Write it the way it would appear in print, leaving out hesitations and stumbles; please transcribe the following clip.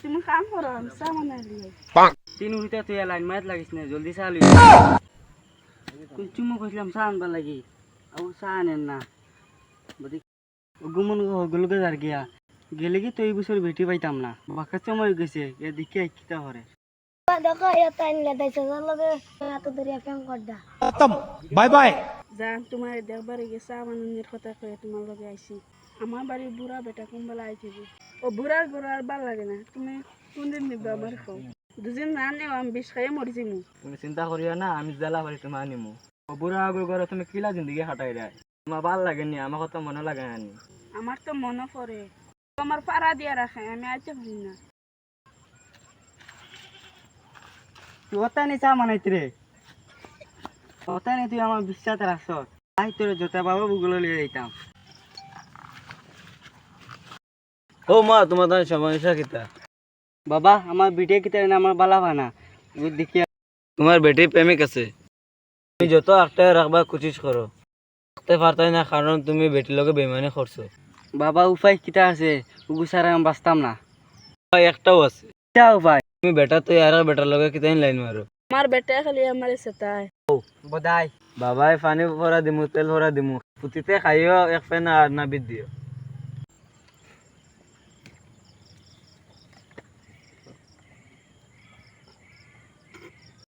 তুমি কাম করো আমি চা বানাই দিই তিন উড়িতে তুই লাইন মাত লাগিস না জলদি চা লই চুমু কইলাম চা আনবার লাগি আউ চা আনেন না বদি গুমন গুলকে যার গিয়া গেলে কি তো এই বছর ভেটি পাইতাম না বাকা সময় গেছে এ দিকে কিতা করে দেখো এটা আনলে দাইছে লগে এত দরিয়া প্রেম করদা खत्म बाय बाय যান তোমার দেখবারে গিয়ে চা বানানোর কথা কয়ে তোমার লগে আইছি আমার বাড়ির বুড়া বেটা কোনবেলা আইছিবি ও বুড়ার বুড়ার ভাল লাগে না তুমি কোনদিন নিবে আমার খাও দুদিন না নেও আমি বিষ খাইয়ে মরিছি মু তুমি চিন্তা করিও না আমি জ্বালা বাড়ি তোমার নিমু বুড়া আগে করে তুমি কিলা জিন্দগি হাঁটাই রায় তোমার ভাল লাগেনি আমার কথা মনে লাগে না আমার তো মনে পড়ে আমার পাড়া দিয়া রাখে আমি আইতে পারি না তুই ওটা নি চা বানাইতি রে ওটা নি তুই আমার বিশ্বাস রাখছ তাই তোর জোতা বাবা বুগুলো লিয়ে দিতাম ও মা তোমার তো সমস্যা কিতা বাবা আমার বিটে কিতা না আমার বালা ভানা দেখিয়া তোমার বেটি প্রেমিক আছে তুমি যত একটা রাখবা কোশিশ করো রাখতে পারতাই না কারণ তুমি বেটির লগে বেমানি করছো বাবা উপায় কিতা আছে উগু সারা আমি বাঁচতাম না একটাও আছে কিতা উপায় তুমি বেটা তো আর বেটার লগে কিতাই লাইন মারো আমার বেটা খালি আমার সেটাই বদাই বাবাই পানি ভরা দিমু তেল ভরা দিমু পুতিতে খাইও এক পেন আর না বিদ দিও